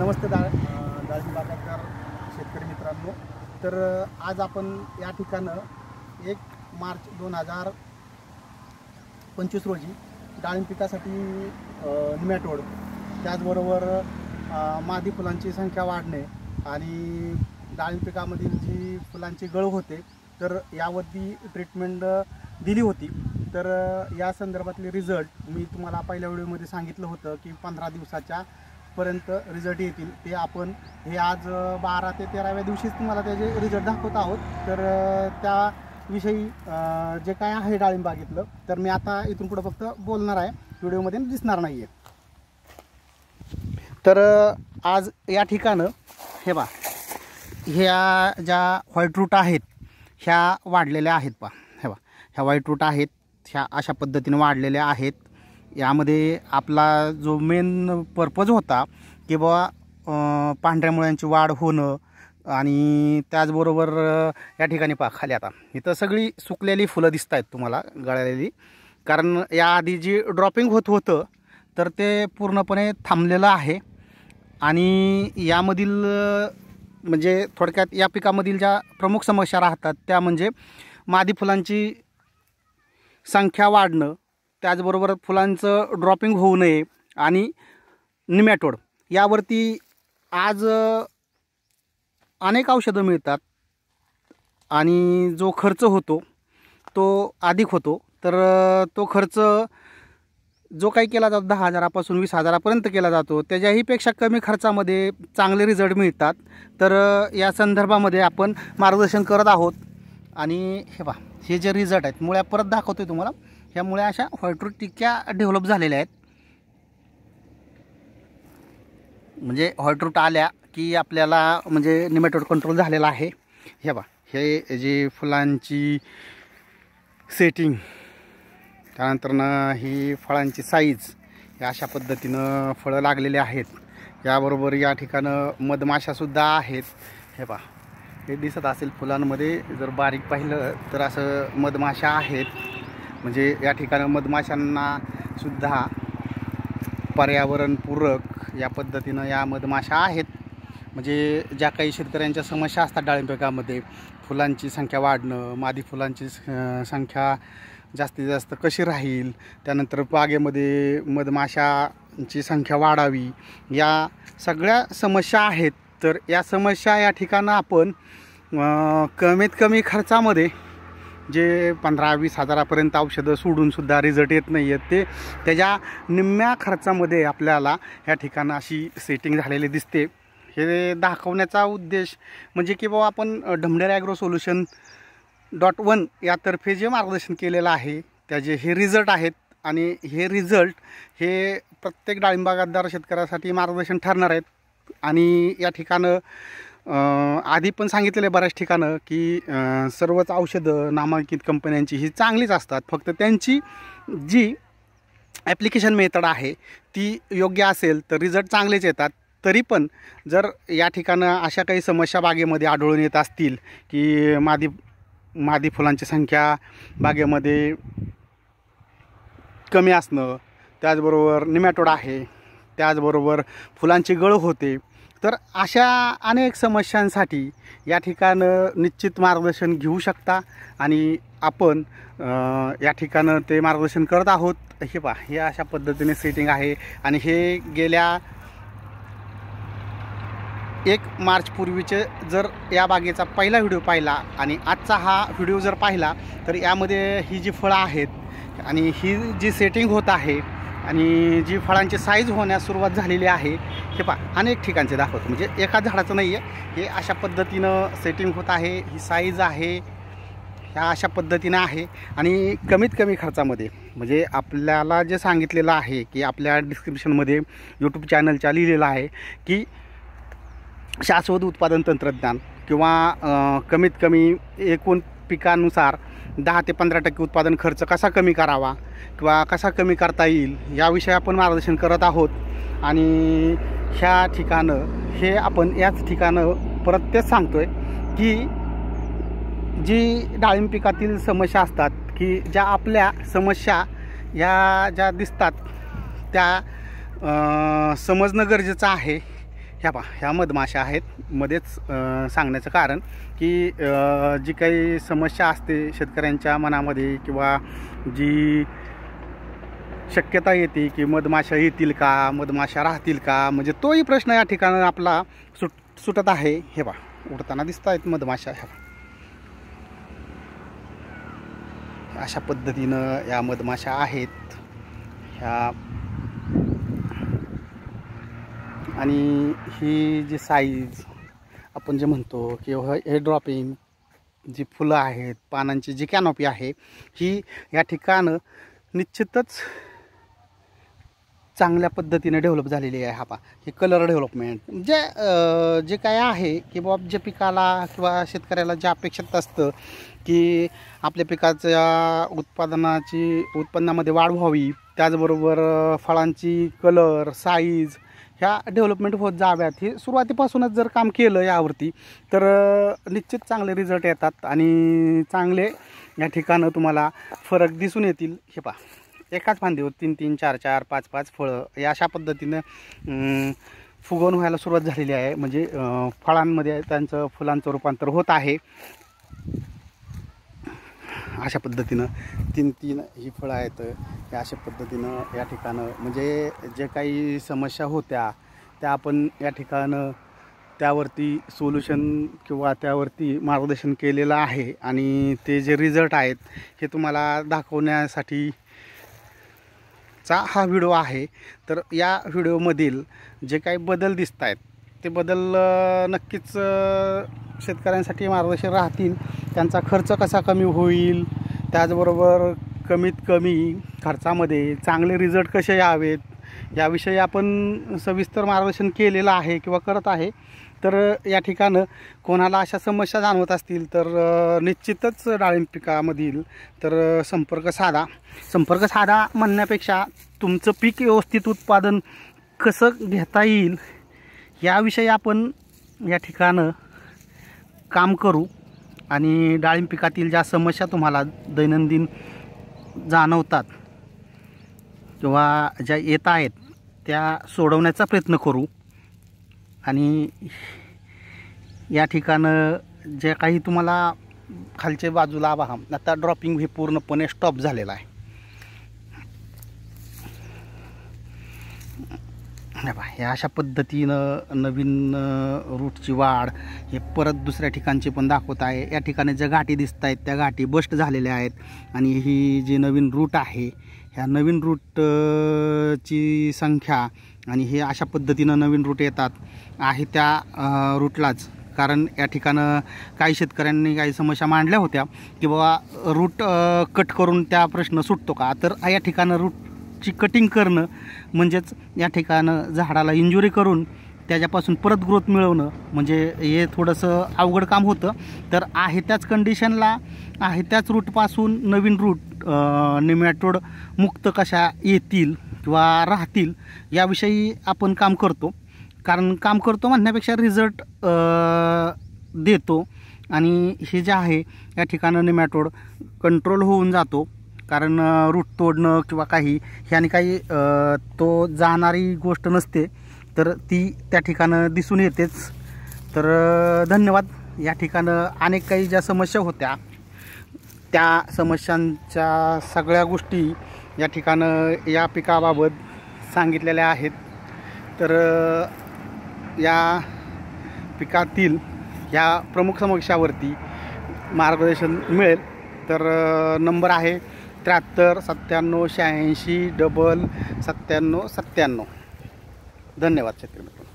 नमस्ते डाळिंब बागायतदार शेतकरी मित्रांनो। तर आज आपण या ठिकाणं 1 मार्च 2025 रोजी डाळिंब पिकासाठी निमॅटोड, त्याचबरोबर मादी फुलांची संख्या वाढणे आणि डाळिंब पिकामधील जी फुलांची गळ होते तर यावरती ट्रीटमेंट दिली होती। तर या संदर्भातले रिझल्ट मी तुम्हाला पहिल्या व्हिडिओमध्ये सांगितलं होतं की 15 दिवसाच्या पर्यंत रिझल्ट येतील। ते आपण हे आज 12 ते 13व्या दिवशीच तुम्हाला त्याचे रिझल्ट दाखवत आहोत। तर त्याविषयी जे काय आहे डाळिंब बागेतलं तर मी आता इथून पुढे फक्त बोलणार आहे, व्हिडिओमध्ये दिसणार नाही आहे। तर आज या ठिकाणं हे बा, ह्या ज्या व्हाईट रूट आहेत ह्या वाढलेल्या आहेत पा, हे बा ह्या व्हाईट रूट आहेत, ह्या अशा पद्धतीने वाढलेल्या आहेत। यामध्ये आपला जो मेन पर्पज होता की बाबा पांढऱ्या मुळ्यांची वाढ होणं आणि त्याचबरोबर या ठिकाणी पहा खाली आता इथं सगळी सुकलेली फुलं दिसत आहेत तुम्हाला गळलेली, कारण याआधी जी ड्रॉपिंग होत होतं तर ते पूर्णपणे थांबलेलं आहे। आणि यामधील म्हणजे थोडक्यात या पिकामधील ज्या प्रमुख समस्या राहतात त्या म्हणजे मादी फुलांची संख्या वाढणं, त्याचबरोबर फुलांचं ड्रॉपिंग होऊ नये आणि निमॅटोड यावरती आज अनेक औषधं मिळतात आणि जो खर्च होतो तो अधिक होतो। तर तो खर्च जो काही केला जातो 10,000पासून 20,000पर्यंत केला जातो, त्याच्याही पेक्षा कमी खर्चामध्ये चांगले रिझल्ट मिळतात। तर या संदर्भामध्ये आपण मार्गदर्शन करत आहोत। आणि हे पहा हे जे रिझल्ट आहेत, मुळ्या परत दाखवतोय तुम्हाला, ह्या मुळ्या अशा व्हाईट रूट टिक्या डेव्हलप झालेल्या आहेत। म्हणजे व्हाईट रूट आल्या की आपल्याला म्हणजे निमॅटोड कंट्रोल झालेला आहे। हे बा हे जे फुलांची सेटिंग, त्यानंतरनं ही फळांची साईज, या अशा पद्धतीनं फळं लागलेली आहेत। याबरोबर या ठिकाणं मधमाशासुद्धा आहेत। हे पहा हे दिसत असेल फुलांमध्ये, जर बारीक पाहिलं तर असं मधमाशा आहेत। म्हणजे या ठिकाणी मधमाशांना सुद्धा पर्यावरणपूरक या पद्धतीनं या मधमाशा आहेत। म्हणजे ज्या काही शेतकऱ्यांच्या समस्या असतात डाळिंब पिकामध्ये, फुलांची संख्या वाढणं, मादी फुलांची संख्या जास्तीत जास्त कशी राहील, त्यानंतर बागेमध्ये मधमाशांची संख्या वाढावी, या सगळ्या समस्या आहेत। तर या समस्या या ठिकाणं आपण कमीत कमी खर्चामध्ये जे 15-20 हजारापर्यंत औषधं सोडूनसुद्धा रिझल्ट येत नाही आहेत, ते त्याच्या निम्म्या खर्चामध्ये आपल्याला या ठिकाणं अशी सेटिंग झालेली दिसते। हे दाखवण्याचा उद्देश म्हणजे की बाबा आपण ढमढेर ॲग्रो सोल्युशन.1 यातर्फे जे मार्गदर्शन केलेलं आहे त्याचे हे रिझल्ट आहेत। आणि हे रिझल्ट हे प्रत्येक डाळिंब बागायतदार शेतकऱ्यासाठी मार्गदर्शन ठरणार आहेत। आणि या ठिकाणं आधी पण सांगितलेलं आहे बऱ्याच ठिकाणं की सर्वच औषधं नामांकित कंपन्यांची ही चांगलीच असतात, फक्त त्यांची जी ॲप्लिकेशन मेथड आहे ती योग्य असेल तर रिझल्ट चांगलेच येतात। तरी पण जर या ठिकाणं अशा काही समस्या बागेमध्ये आढळून येत असतील की मादी फुलांची संख्या बागेमध्ये कमी असणं, त्याचबरोबर निमॅटोड आहे, त्याचबरोबर फुलांची गळ होते, तर अशा अनेक समस्यांसाठी या ठिकाणं निश्चित मार्गदर्शन घेऊ शकता। आणि आपण या ठिकाणं ते मार्गदर्शन करत आहोत। हे पहा हे अशा पद्धतीने सेटिंग आहे। आणि हे गेल्या 1 मार्च पूर्वीचे जर या बागेचा पहिला व्हिडिओ पाहिला आणि आजचा हा व्हिडिओ जर पाहिला तर यामध्ये ही जी फळं आहेत आणि ही जी सेटिंग होत आहे आणि जी फळांची साईज होण्यास सुरुवात झालेली आहे, हे पहा अनेक ठिकाणचे दाखवतो, म्हणजे एका झाडाचं नाही आहे, हे अशा पद्धतीनं सेटिंग होत आहे, ही साईज आहे, ह्या अशा पद्धतीनं आहे। आणि कमीत कमी खर्चामध्ये म्हणजे आपल्याला जे सांगितलेलं आहे की आपल्या डिस्क्रिप्शनमध्ये यूट्यूब चॅनलच्या लिहिलेलं आहे की शाश्वत उत्पादन तंत्रज्ञान किंवा कमीत कमी एकूण पिकानुसार 10 ते 15% उत्पादन खर्च कसा कमी करावा किंवा कसा कमी करता येईल याविषयी आपण मार्गदर्शन करत आहोत। आणि ह्या ठिकाणं हे आपण याच ठिकाणं परत तेच सांगतोय की जी डाळिंब पिकातील समस्या असतात की ज्या आपल्या समस्या या ज्या दिसतात त्या समजणं गरजेचं आहे। ह्या मधमाशा आहेत. मध्येच सांगण्याचं कारण की जी काही समस्या असते शेतकऱ्यांच्या मनामध्ये किंवा जी शक्यता येते की मधमाशा येतील का, मधमाशा राहतील का, म्हणजे तोही प्रश्न या ठिकाणी आपला सुटत आहे. हे बा उडताना दिसत आहेत मधमाशा. अशा पद्धतीनं या मधमाशा आहेत ह्या. आणि ही जी साईज आपण जे म्हणतो किंवा हे ड्रॉपिंग जी फुलं आहेत, पानांची जी कॅनॉपी आहे, ही या ठिकाणं निश्चितच चांगल्या पद्धतीने डेव्हलप झालेली आहे. हे कलर डेव्हलपमेंट जे काय आहे की बाबा जे पिकाला किंवा शेतकऱ्याला जे अपेक्षित असतं की आपल्या पिकाच्या उत्पन्नामध्ये वाढ व्हावी, त्याचबरोबर फळांची कलर साईज ह्या डेव्हलपमेंट होत जाव्यात, हे सुरुवातीपासूनच जर काम केलं यावरती तर निश्चित चांगले रिझल्ट येतात आणि चांगले या ठिकाणं तुम्हाला फरक दिसून येतील. हे पहा एकाच फांदीवर 3-3, 4-4, 5-5 फळं या अशा पद्धतीनं फुगवून व्हायला सुरुवात झालेली आहे. म्हणजे फळांमध्ये त्यांचं फुलांचं रूपांतर होत आहे. अशा पद्धतीनं 3-3 ही फळं आहेत. या अशा पद्धतीनं या ठिकाणं म्हणजे जे काही समस्या होत्या त्या आपण या ठिकाणं त्यावरती सोल्युशन किंवा त्यावरती मार्गदर्शन केलेलं आहे आणि ते जे रिझल्ट आहेत हे तुम्हाला दाखवण्यासाठी हा व्हिडिओ आहे. तर या व्हिडिओमधील जे काही बदल दिसत आहेत ते बदल नक्कीच शेतकऱ्यांसाठी मार्गदर्शन राहतील. त्यांचा खर्च कसा कमी होईल, त्याचबरोबर कमीत कमी खर्चामध्ये चांगले रिझल्ट कसे यावेत याविषयी आपण सविस्तर मार्गदर्शन केलेलं आहे किंवा करत आहे. तर या ठिकाणं कोणाला अशा समस्या जाणवत असतील तर निश्चितच डाळिंब पिकामधील तर संपर्क साधा म्हणण्यापेक्षा तुमचं पीक व्यवस्थित उत्पादन कसं घेता येईल याविषयी आपण या ठिकाणं काम करू आणि डाळिंब पिकातील ज्या समस्या तुम्हाला दैनंदिन जाणवतात किंवा ज्या येत आहेत त्या सोडवण्याचा प्रयत्न करू. आणि या ठिकाणं जे काही तुम्हाला खालच्या बाजूला पहा आता ड्रॉपिंग हे पूर्णपणे स्टॉप झालेलं आहे. ह्या अशा पद्धतीनं नवीन रूटची वाढ हे परत दुसऱ्या ठिकाणची पण दाखवत आहे. या ठिकाणी ज्या गाठी दिसत आहेत त्या गाठी बस्ट झालेल्या आहेत आणि ही जी नवीन रूट आहे ह्या नवीन रूटची संख्या आणि हे अशा पद्धतीनं नवीन रूट येतात आहे त्या रूटलाच. कारण या ठिकाणं काही शेतकऱ्यांनी काही समस्या मांडल्या होत्या की बाबा रूट कट करून त्या प्रश्न सुटतो का, तर या ठिकाणं रूटची कटिंग करणं म्हणजेच या ठिकाणं झाडाला इंजुरी करून त्याच्यापासून परत ग्रोथ मिळवणं म्हणजे हे थोडंसं अवघड काम होतं. तर आहे त्याच कंडिशनला आहे त्याच रूटपासून नवीन रूट निमॅटोड मुक्त कशा येतील किंवा राहतील याविषयी आपण काम करतो. कारण काम करतो म्हणण्यापेक्षा रिझल्ट देतो आणि हे जे आहे या ठिकाणं निमॅटोड कंट्रोल होऊन जातो. कारण रूट तोडणं किंवा ह्याने काही तो जाणारी गोष्ट नसते तर ती त्या ठिकाणं दिसून येतेच. तर धन्यवाद. या ठिकाणं अनेक काही ज्या समस्या होत्या त्या समस्यांच्या सगळ्या गोष्टी या ठिकाणं या पिकाबाबत सांगितलेल्या आहेत. तर या पिकातील या प्रमुख समस्यावरती मार्गदर्शन मिळेल. तर नंबर आहे 73 97 86 97 97. धन्यवाद शेतकरी मित्रांनो.